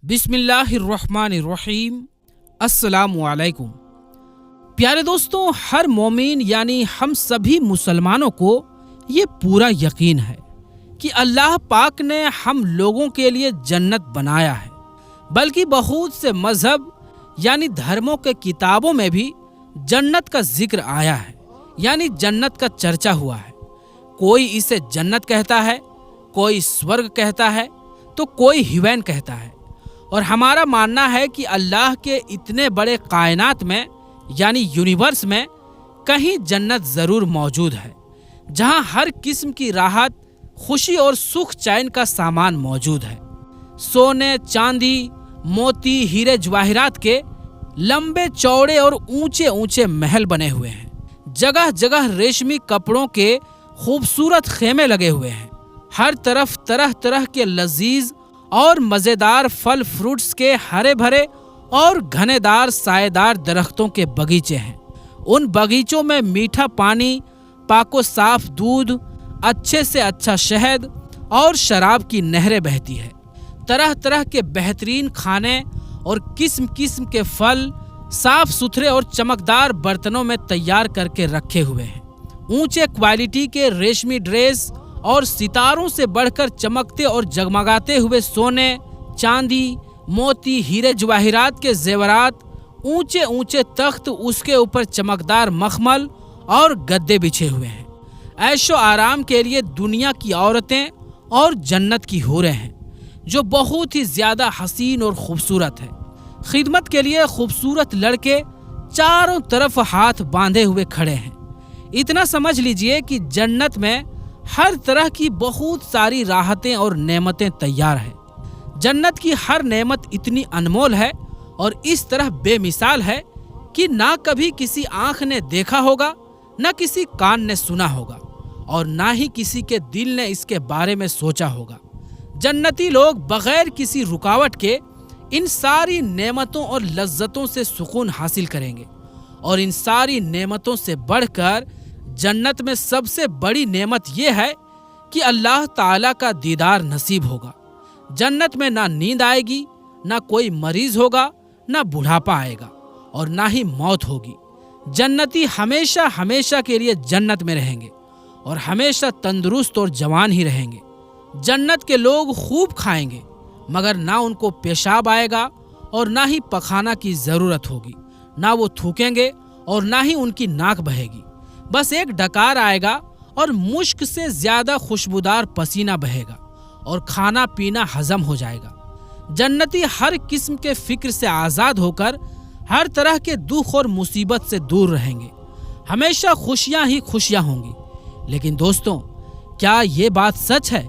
बिस्मिल्लाहिर्रहमानिर्रहीम। अस्सलामुअलैकुम। प्यारे दोस्तों, हर मोमिन यानी हम सभी मुसलमानों को ये पूरा यकीन है कि अल्लाह पाक ने हम लोगों के लिए जन्नत बनाया है, बल्कि बहुत से मजहब यानी धर्मों के किताबों में भी जन्नत का जिक्र आया है, यानी जन्नत का चर्चा हुआ है। कोई इसे जन्नत कहता है, कोई स्वर्ग कहता है, तो कोई हिवैन कहता है। और हमारा मानना है कि अल्लाह के इतने बड़े कायनात में यानी यूनिवर्स में कहीं जन्नत ज़रूर मौजूद है, जहां हर किस्म की राहत, खुशी और सुख चैन का सामान मौजूद है। सोने, चांदी, मोती, हीरे जवाहिरात के लंबे चौड़े और ऊंचे ऊंचे महल बने हुए हैं। जगह जगह रेशमी कपड़ों के खूबसूरत खेमे लगे हुए हैं। हर तरफ तरह तरह के लजीज और मज़ेदार फल फ्रूट्स के हरे भरे और घनेदार सायेदार दरख्तों के बगीचे हैं। उन बगीचों में मीठा पानी, पाको साफ दूध, अच्छे से अच्छा शहद और शराब की नहरें बहती है। तरह तरह के बेहतरीन खाने और किस्म किस्म के फल साफ सुथरे और चमकदार बर्तनों में तैयार करके रखे हुए हैं। ऊंचे क्वालिटी के रेशमी ड्रेस और सितारों से बढ़कर चमकते और जगमगाते हुए सोने, चांदी, मोती, हीरे जवाहिरात के जेवरात, ऊंचे ऊंचे तख्त, उसके ऊपर चमकदार मखमल और गद्दे बिछे हुए हैं। ऐशो आराम के लिए दुनिया की औरतें और जन्नत की हूरें हैं, जो बहुत ही ज्यादा हसीन और खूबसूरत है। खिदमत के लिए खूबसूरत लड़के चारों तरफ हाथ बांधे हुए खड़े हैं। इतना समझ लीजिए कि जन्नत में हर तरह की बहुत सारी राहतें और नेमतें तैयार है। जन्नत की हर नेमत इतनी अनमोल है और इस तरह बेमिसाल है कि ना कभी किसी आंख ने देखा होगा, ना किसी कान ने सुना होगा और ना ही किसी के दिल ने इसके बारे में सोचा होगा। जन्नती लोग बगैर किसी रुकावट के इन सारी नेमतों और लज्जतों से सुकून हासिल करेंगे। और इन सारी नेमतों से बढ़कर जन्नत में सबसे बड़ी नेमत यह है कि अल्लाह ताला का दीदार नसीब होगा। जन्नत में ना नींद आएगी, ना कोई मरीज होगा, ना बुढ़ापा आएगा और ना ही मौत होगी। जन्नती हमेशा हमेशा के लिए जन्नत में रहेंगे और हमेशा तंदुरुस्त और जवान ही रहेंगे। जन्नत के लोग खूब खाएंगे, मगर ना उनको पेशाब आएगा और ना ही पखाना की जरूरत होगी। ना वो थूकेंगे और ना ही उनकी नाक बहेगी। बस एक डकार आएगा और मुश्क से ज्यादा खुशबूदार पसीना बहेगा और खाना पीना हजम हो जाएगा। जन्नती हर किस्म के फिक्र से आजाद होकर हर तरह के दुख और मुसीबत से दूर रहेंगे। हमेशा खुशियां ही खुशियां होंगी। लेकिन दोस्तों, क्या ये बात सच है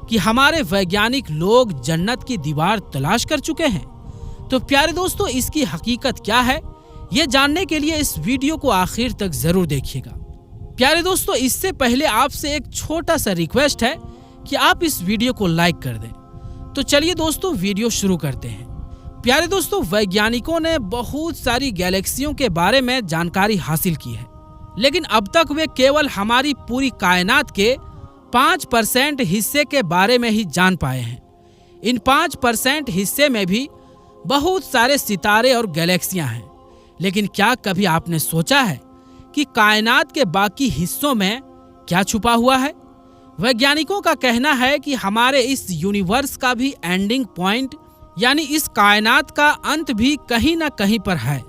कि हमारे वैज्ञानिक लोग जन्नत की दीवार तलाश कर चुके हैं? तो प्यारे दोस्तों, इसकी हकीकत क्या है, ये जानने के लिए इस वीडियो को आखिर तक जरूर देखिएगा। प्यारे दोस्तों, इससे पहले आपसे एक छोटा सा रिक्वेस्ट है कि आप इस वीडियो को लाइक कर दें। तो चलिए दोस्तों, वीडियो शुरू करते हैं। प्यारे दोस्तों, वैज्ञानिकों ने बहुत सारी गैलेक्सियों के बारे में जानकारी हासिल की है, लेकिन अब तक वे केवल हमारी पूरी कायनात के 5% हिस्से के बारे में ही जान पाए हैं। इन 5% हिस्से में भी बहुत सारे सितारे और गैलेक्सियां हैं। लेकिन क्या कभी आपने सोचा है कि कायनात के बाकी हिस्सों में क्या छुपा हुआ है? वैज्ञानिकों का कहना है कि हमारे इस यूनिवर्स का भी एंडिंग पॉइंट यानी इस कायनात का अंत भी कहीं ना कहीं पर है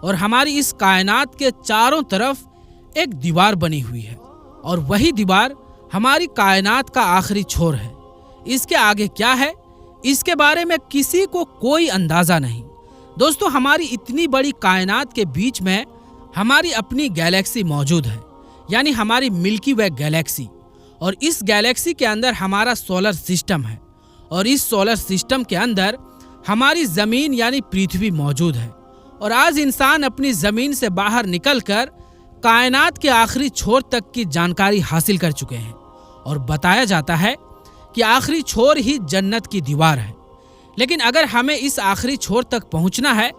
और हमारी इस कायनात के चारों तरफ एक दीवार बनी हुई है और वही दीवार हमारी कायनात का आखिरी छोर है। इसके आगे क्या है, इसके बारे में किसी को कोई अंदाजा नहीं। दोस्तों, हमारी इतनी बड़ी कायनात के बीच में हमारी अपनी गैलेक्सी मौजूद है, यानी हमारी मिल्की वे गैलेक्सी। और इस गैलेक्सी के अंदर हमारा सोलर सिस्टम है और इस सोलर सिस्टम के अंदर हमारी जमीन यानी पृथ्वी मौजूद है। और आज इंसान अपनी जमीन से बाहर निकलकर कायनात के आखिरी छोर तक की जानकारी हासिल कर चुके हैं और बताया जाता है कि आखिरी छोर ही जन्नत की दीवार है। लेकिन अगर हमें इस आखिरी छोर तक पहुंचना है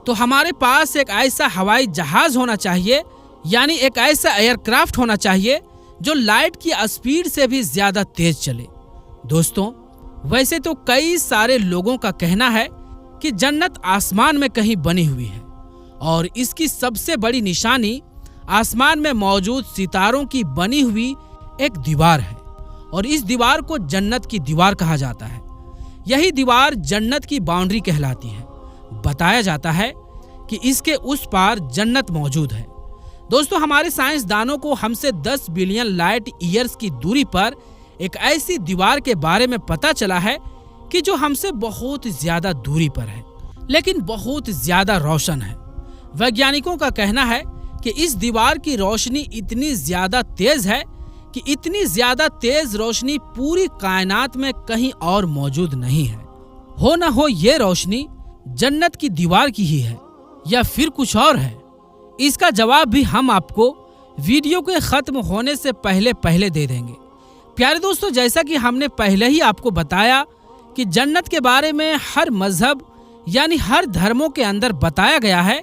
तो हमारे पास एक ऐसा हवाई जहाज होना चाहिए, यानी एक ऐसा एयरक्राफ्ट होना चाहिए जो लाइट की स्पीड से भी ज्यादा तेज चले। दोस्तों, वैसे तो कई सारे लोगों का कहना है कि जन्नत आसमान में कहीं बनी हुई है और इसकी सबसे बड़ी निशानी आसमान में मौजूद सितारों की बनी हुई एक दीवार है और इस दीवार को जन्नत की दीवार कहा जाता है। यही दीवार जन्नत की बाउंड्री कहलाती है। बताया जाता है कि इसके उस पार जन्नत मौजूद है। दोस्तों, हमारे साइंसदानों को हमसे 10 बिलियन लाइट ईयर्स की दूरी पर एक ऐसी दीवार के बारे में पता चला है कि जो हमसे बहुत ज्यादा दूरी पर है, लेकिन बहुत ज्यादा रोशन है। वैज्ञानिकों का कहना है कि इस दीवार की रोशनी इतनी ज्यादा तेज है कि इतनी ज्यादा तेज रोशनी पूरी कायनात में कहीं और मौजूद नहीं है। हो न हो ये रोशनी जन्नत की दीवार की ही है या फिर कुछ और है। इसका जवाब भी हम आपको वीडियो के खत्म होने से पहले दे देंगे। प्यारे दोस्तों, जैसा कि हमने पहले ही आपको बताया कि जन्नत के बारे में हर मजहब यानी हर धर्मों के अंदर बताया गया है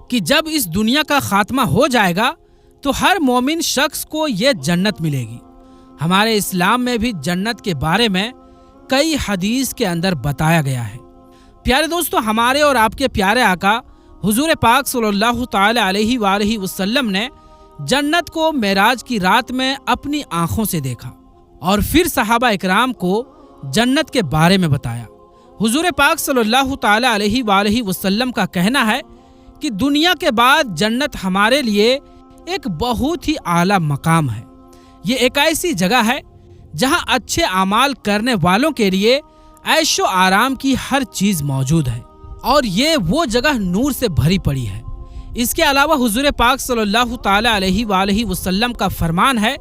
कि जब इस दुनिया का खात्मा हो जाएगा तो हर मोमिन शख्स को ये जन्नत मिलेगी। हमारे इस्लाम में भी जन्नत के बारे में कई हदीस के अंदर बताया गया है। प्यारे दोस्तों, हमारे और आपके प्यारे आका हुजूर पाक सल्लल्लाहु ताला अलैहि वसल्लम ने जन्नत को मेराज की रात में अपनी आंखों से देखा और फिर सहाबा इकराम को जन्नत के बारे में बताया। हुजूर पाक सल्लल्लाहु ताला अलैहि वसल्लम का कहना है कि दुनिया के बाद जन्नत हमारे लिए एक बहुत ही आला मकाम है। ये एक ऐसी जगह है जहां अच्छे अमाल करने वालों के लिए ऐशो आराम की हर चीज मौजूद है और ये वो जगह नूर से भरी पड़ी है। इसके अलावा हुजूर पाक सल्लल्लाहु ताला अलैहि वसल्लम का फरमान है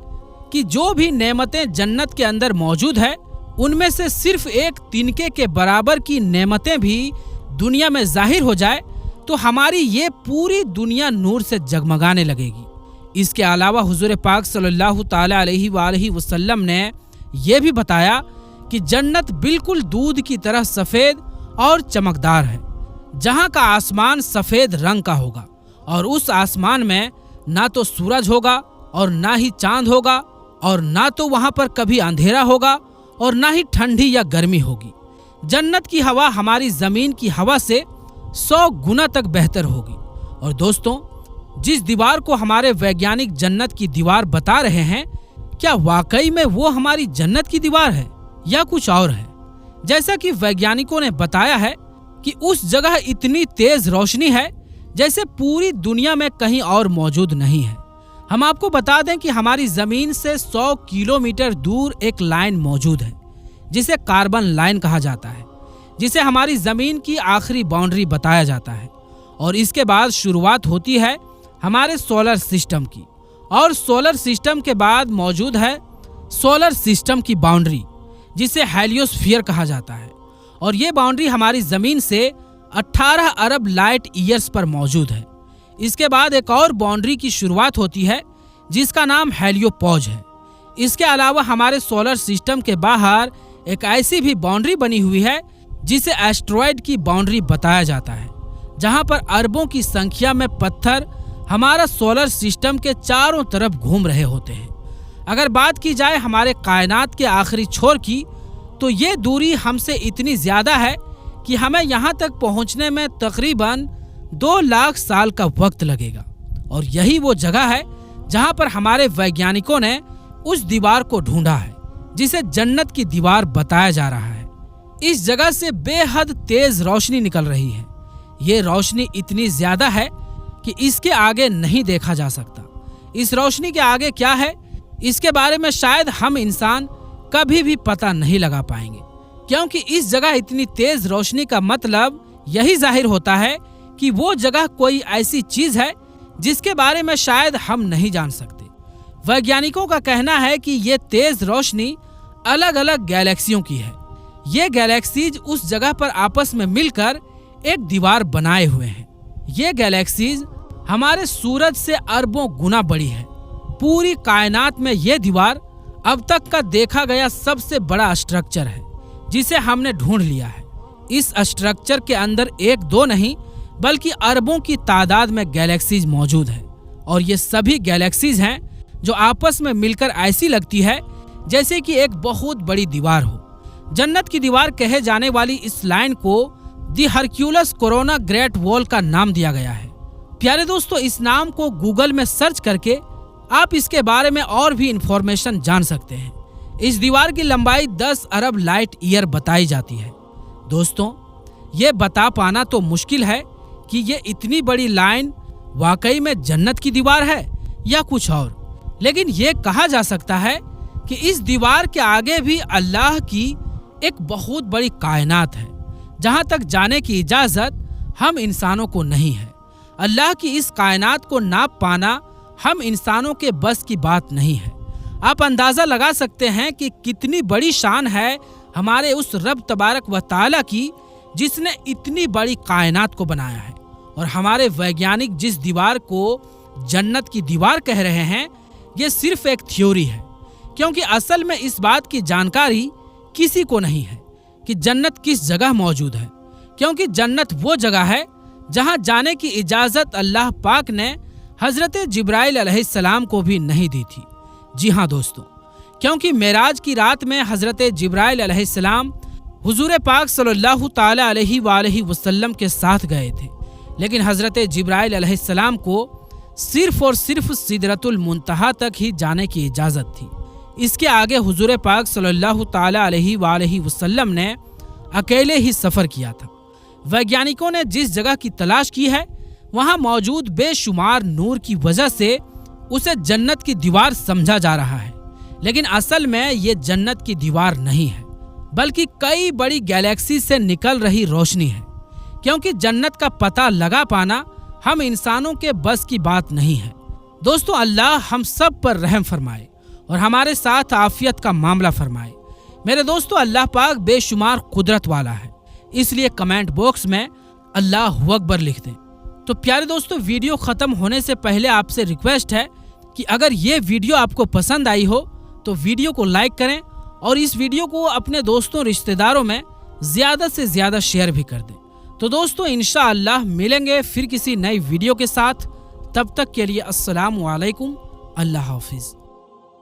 कि जो भी नेमतें जन्नत के अंदर मौजूद है उनमें से सिर्फ एक तिनके के बराबर की नेमतें भी दुनिया में जाहिर हो जाए तो हमारी ये पूरी दुनिया नूर से जगमगाने लगेगी। इसके अलावा हुजूर पाक सल्लल्लाहु ताला अलैहि वसल्लम ने यह भी बताया कि जन्नत बिल्कुल दूध की तरह सफेद और चमकदार है, जहां का आसमान सफेद रंग का होगा और उस आसमान में ना तो सूरज होगा और ना ही चांद होगा और ना तो वहां पर कभी अंधेरा होगा और ना ही ठंडी या गर्मी होगी। जन्नत की हवा हमारी जमीन की हवा से 100 गुना तक बेहतर होगी। और दोस्तों, जिस दीवार को हमारे वैज्ञानिक जन्नत की दीवार बता रहे हैं, क्या वाकई में वो हमारी जन्नत की दीवार है या कुछ और है? जैसा कि वैज्ञानिकों ने बताया है कि उस जगह इतनी तेज रोशनी है जैसे पूरी दुनिया में कहीं और मौजूद नहीं है। हम आपको बता दें कि हमारी जमीन से 100 किलोमीटर दूर एक लाइन मौजूद है जिसे कार्बन लाइन कहा जाता है, जिसे हमारी जमीन की आखिरी बाउंड्री बताया जाता है। और इसके बाद शुरुआत होती है हमारे सोलर सिस्टम की, और सोलर सिस्टम के बाद मौजूद है सोलर सिस्टम की बाउंड्री जिसे हेलियोस्फीयर कहा जाता है। और ये बाउंड्री हमारी जमीन से 18 अरब लाइट ईयर्स पर मौजूद है। इसके बाद एक और बाउंड्री की शुरुआत होती है जिसका नाम हेलियोपॉज है। इसके अलावा हमारे सोलर सिस्टम के बाहर एक ऐसी भी बाउंड्री बनी हुई है जिसे एस्ट्रॉयड की बाउंड्री बताया जाता है, जहां पर अरबों की संख्या में पत्थर हमारा सोलर सिस्टम के चारों तरफ घूम रहे होते हैं। अगर बात की जाए हमारे कायनात के आखिरी छोर की, तो ये दूरी हमसे इतनी ज्यादा है कि हमें यहाँ तक पहुँचने में तकरीबन 2 लाख साल का वक्त लगेगा। और यही वो जगह है जहाँ पर हमारे वैज्ञानिकों ने उस दीवार को ढूंढा है जिसे जन्नत की दीवार बताया जा रहा है। इस जगह से बेहद तेज रोशनी निकल रही है। ये रोशनी इतनी ज्यादा है कि इसके आगे नहीं देखा जा सकता। इस रोशनी के आगे क्या है, इसके बारे में शायद हम इंसान कभी भी पता नहीं लगा पाएंगे, क्योंकि इस जगह इतनी तेज रोशनी का मतलब यही जाहिर होता है कि वो जगह कोई ऐसी चीज है जिसके बारे में शायद हम नहीं जान सकते। वैज्ञानिकों का कहना है कि ये तेज रोशनी अलग अलग गैलेक्सियों की है। ये गैलेक्सीज उस जगह पर आपस में मिलकर एक दीवार बनाए हुए हैं। ये गैलेक्सीज हमारे सूरज से अरबों गुना बड़ी है। पूरी कायनात में ये दीवार अब तक का देखा गया सबसे बड़ा स्ट्रक्चर है जिसे हमने ढूंढ लिया है। इस स्ट्रक्चर के अंदर 1-2 नहीं बल्कि अरबों की तादाद में गैलेक्सीज मौजूद है। और ये सभी गैलेक्सीज हैं जो आपस में मिलकर ऐसी लगती है जैसे कि एक बहुत बड़ी दीवार हो। जन्नत की दीवार कहे जाने वाली इस लाइन को दी हरक्यूलस कोरोना ग्रेट वॉल का नाम दिया गया है। प्यारे दोस्तों, इस नाम को गूगल में सर्च करके आप इसके बारे में और भी इंफॉर्मेशन जान सकते हैं। इस दीवार की लंबाई 10 अरब लाइट ईयर बताई जाती है। दोस्तों, ये बता पाना तो मुश्किल है कि ये इतनी बड़ी लाइन वाकई में जन्नत की दीवार है या कुछ और, लेकिन ये कहा जा सकता है कि इस दीवार के आगे भी अल्लाह की एक बहुत बड़ी कायनात है, जहां तक जाने की इजाजत हम इंसानों को नहीं है। अल्लाह की इस कायनात को नाप पाना हम इंसानों के बस की बात नहीं है। आप अंदाजा लगा सकते हैं कि कितनी बड़ी शान है हमारे उस रब तबारक व तआला की, जिसने इतनी बड़ी कायनात को बनाया है। और हमारे वैज्ञानिक जिस दीवार को जन्नत की दीवार कह रहे हैं, ये सिर्फ एक थ्योरी है, क्योंकि असल में इस बात की जानकारी किसी को नहीं है कि जन्नत किस जगह मौजूद है, क्योंकि जन्नत वो जगह है जहां जाने की इजाजत अल्लाह पाक ने हजरत जिब्राइल अलैहिस्सलाम को भी नहीं दी थी। जी हाँ दोस्तों, क्योंकि मेराज की रात में हजरत जिब्राइल अलैहिस्सलाम हुजूर पाक सल्लल्लाहु ताला अलैहि वसल्लम के साथ गए थे, लेकिन हजरत जिब्राइल अलैहिस्सलाम को सिर्फ और सिर्फ सिदरतुल मुंतहा तक ही जाने की इजाजत थी। इसके आगे हुजूर पाक सल्लल्लाहु ताला अलैहि वसल्लम ने अकेले ही सफर किया था। वैज्ञानिकों ने जिस जगह की तलाश की है, वहां मौजूद बेशुमार नूर की वजह से उसे जन्नत की दीवार समझा जा रहा है, लेकिन असल में ये जन्नत की दीवार नहीं है, बल्कि कई बड़ी गैलेक्सी से निकल रही रोशनी है। क्योंकि जन्नत का पता लगा पाना हम इंसानों के बस की बात नहीं है। दोस्तों, अल्लाह हम सब पर रहम फरमाए और हमारे साथ आफियत का मामला फरमाए। मेरे दोस्तों, अल्लाह पाक बेशुमार कुदरत वाला है, इसलिए कमेंट बॉक्स में अल्लाहु अकबर लिख दें। तो प्यारे दोस्तों, वीडियो खत्म होने से पहले आपसे रिक्वेस्ट है कि अगर ये वीडियो आपको पसंद आई हो तो वीडियो को लाइक करें और इस वीडियो को अपने दोस्तों रिश्तेदारों में ज्यादा से ज्यादा शेयर भी कर दें। तो दोस्तों, इंशाअल्लाह मिलेंगे फिर किसी नई वीडियो के साथ। तब तक के लिए अस्सलामु अलैकुम, अल्लाह हाफिज।